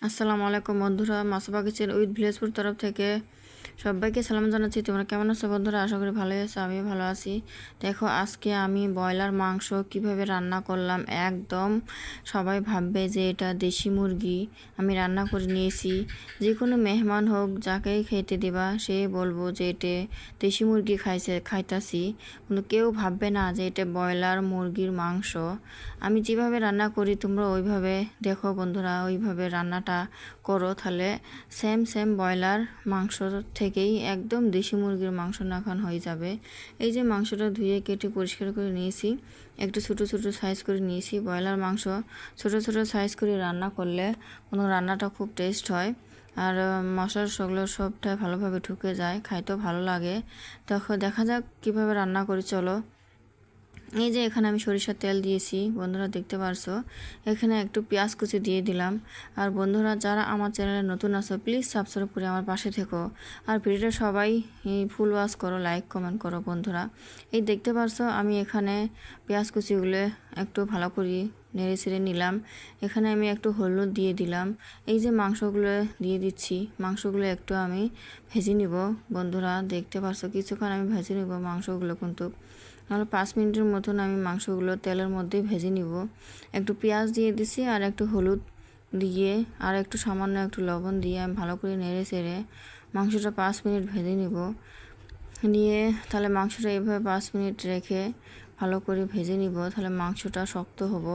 আসসালামু আলাইকুম বন্ধুরা, মাসুবা কিচেন উইথ ভিলেজপুর তরফ থেকে সবাইকে সালাম জানাচ্ছি। তোমরা কেমন আছো বন্ধুরা? আশা করি ভালোই আছো, আমিও ভালো আছি। দেখো, আজকে আমি ব্রয়লার মাংস কিভাবে রান্না করলাম। একদম সবাই ভাববে যে এটা দেশি মুরগি আমি রান্না করে নিয়েছি। যে কোনো মেহমান হোক, যাকেই খেতে দিবা, সে বলবো যে এটা দেশি মুরগি খাইতাছি। কিন্তু কেউ ভাববে না যে এটা ব্রয়লার মুরগির মাংস। আমি যেভাবে রান্না করি তোমরা ওইভাবে দেখো বন্ধুরা, ওইভাবে রান্নাটা করো, তাহলে সেম সেম ব্রয়লার মাংস থেকেই একদম দেশি মুরগির মাংস নাখান হয়ে যাবে। এই যে মাংসটা ধুয়ে কেটে পরিষ্কার করে নিয়েছি, একটু ছোটো ছোটো সাইজ করে নিয়েছি। ব্রয়লার মাংস ছোটো ছোটো সাইজ করে রান্না করলে রান্নাটা খুব টেস্ট হয়, আর মশলা সেগুলো সবটাই ভালোভাবে ঢুকে যায়, খাইতেও ভালো লাগে। দেখা যাক কীভাবে রান্না করি, চলো। এই যে এখানে আমি সরিষার তেল দিয়েছি বন্ধুরা, দেখতে পারছো। এখানে একটু পেঁয়াজ কুচি দিয়ে দিলাম। আর বন্ধুরা, যারা আমার চ্যানেলে নতুন আছো প্লিজ সাবস্ক্রাইব করে আমার পাশে থেকো। আর ভিডিওটা সবাই ফুল ওয়াচ করো, লাইক কমেন্ট করো বন্ধুরা। এই দেখতে পারছো আমি এখানে পেঁয়াজ কুচিগুলো একটু ভালো করে নেড়ে ছেড়ে নিলাম। এখানে আমি একটু হলুদ দিয়ে দিলাম। এই যে মাংসগুলো দিয়ে দিচ্ছি, মাংসগুলো একটু আমি ভেজে নিব বন্ধুরা। দেখতে পারছো কিছুক্ষণ আমি ভেজে নিব মাংসগুলো, কিন্তু নাহলে 5 মিনিটের মতন আমি মাংসগুলো তেলের মধ্যেই ভেজে নিব। একটু পেঁয়াজ দিয়ে দিছি, আর একটু হলুদ দিয়ে, আর একটু সামান্য একটু লবণ দিয়ে আমি ভালো করে নেড়ে চেড়ে মাংসটা 5 মিনিট ভেজে নিব। নিয়ে তাহলে মাংসটা এইভাবে 5 মিনিট রেখে ভালো করে ভেজে নিব, তাহলে মাংসটা শক্ত হবো।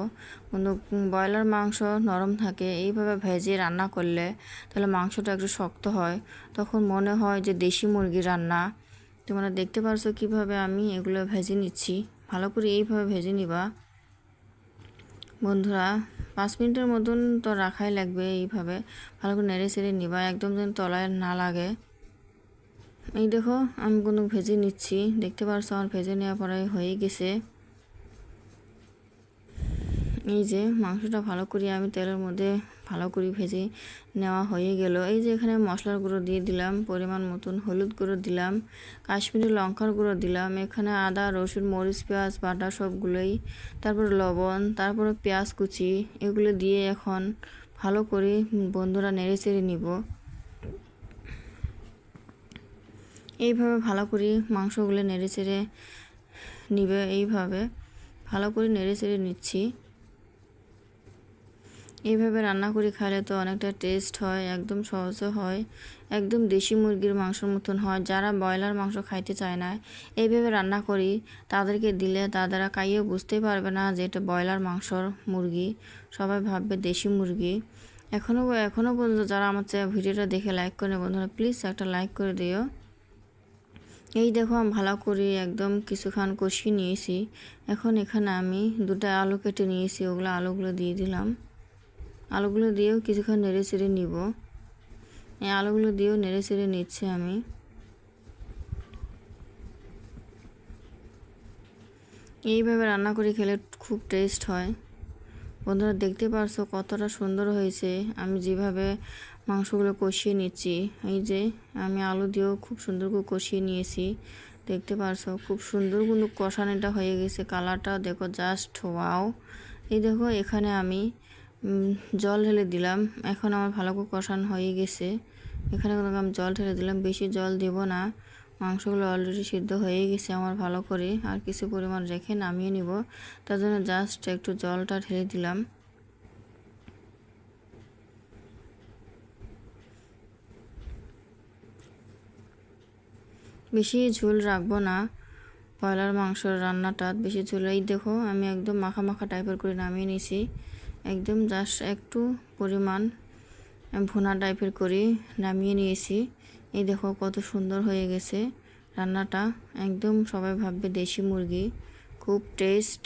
কিন্তু ব্রয়লার মাংস নরম থাকে, এইভাবে ভেজে রান্না করলে তাহলে মাংসটা একটু শক্ত হয়, তখন মনে হয় যে দেশি মুরগি রান্না। তোমরা দেখতে পারছো কিভাবে আমি এগুলো ভেজে নিচ্ছি। ভালো করে এইভাবে ভেজে নিবা বন্ধুরা। 5 মিনিটের মতন তো রাখাই লাগবে, এইভাবে ভালো করে নেড়ে চেড়ে নিবা, একদম যেন তলায় না লাগে। এই দেখো আমি কোনো ভেজে নিচ্ছি, দেখতে পারছো আমার ভেজে নেওয়া পরে হয়ে গেছে। এই যে মাংসটা ভালো করে আমি তেলের মধ্যে ভালো করে ভেজে নেওয়া হয়ে গেল। এই যে এখানে মশলার গুঁড়ো দিয়ে দিলাম, পরিমাণ মতন হলুদ গুঁড়ো দিলাম, কাশ্মীরি লঙ্কার গুঁড়ো দিলাম, এখানে আদা রসুন মরিচ পেঁয়াজ বাটা সবগুলোই, তারপর লবণ, তারপরে পেঁয়াজ কুচি, এগুলো দিয়ে এখন ভালো করে বন্ধুরা নেড়ে চেড়ে নিব। এইভাবে ভালো করে মাংসগুলো নেড়ে চেড়ে নিবে, এইভাবে ভালো করে নেড়ে চেড়ে নিচ্ছি। এইভাবে রান্না করে খাইলে তো অনেকটা টেস্ট হয়, একদম সহজে হয়, একদম দেশি মুরগির মাংসের মতন হয়। যারা ব্রয়লার মাংস খাইতে চায় না, এইভাবে রান্না করি তাদেরকে দিলে তারা খাইয়েও বুঝতেই পারবে না যে এটা ব্রয়লার মাংসর মুরগি, সবাই ভাববে দেশি মুরগি। এখনও পর্যন্ত যারা আমার ভিডিওটা দেখে লাইক করে বন্ধুরা, প্লিজ একটা লাইক করে দিও। এই দেখো আমি ভালো করে একদম কিছুক্ষণ কষিয়ে নিয়েছি। এখন এখানে আমি 2টা আলু কেটে নিয়েছি, ওগুলো আলুগুলো দিয়ে দিলাম। আলুগুলো দিয়েও কিছুক্ষণ নেড়ে চেড়ে নিব। এই আলুগুলো দিয়েও নেড়ে চেড়ে নিচ্ছি আমি। এইভাবে রান্না করে খেলে খুব টেস্ট হয় বন্ধুরা। দেখতে পারছো কতটা সুন্দর হয়েছে আমি যেভাবে মাংসগুলো কষিয়ে নিচ্ছি। এই যে আমি আলু দিয়েও খুব সুন্দর করে কষিয়ে নিয়েছি, দেখতে পারছো খুব সুন্দর কিন্তু কষানোটা হয়ে গেছে। কালারটা দেখো জাস্ট ওয়াও। এই দেখো এখানে আমি জল ঢেলে দিলাম। এখন আমার ভালো করে কষানো হয়ে গেছে। এখানে কিন্তু আমি জল ঢেলে দিলাম, বেশি জল দেব না, মাংসগুলো অলরেডি সিদ্ধ হয়ে গেছে আমার ভালো করে। আর কিছু পরিমাণ রেখে নামিয়ে নিব, তার জন্য জাস্ট একটু জলটা ঢেলে দিলাম। বেশি ঝোল রাখবো না, ব্রয়লার মাংসর রান্নাটা বেশি ঝোল। এই দেখো আমি একদম মাখা মাখা টাইপের করে নামিয়ে নিয়েছি, একদম জাস্ট একটু পরিমাণ ভুনা টাইপের করে নামিয়ে নিয়েছি। এই দেখো কত সুন্দর হয়ে গেছে রান্নাটা, একদম সবাই ভাববে দেশি মুরগি, খুব টেস্ট।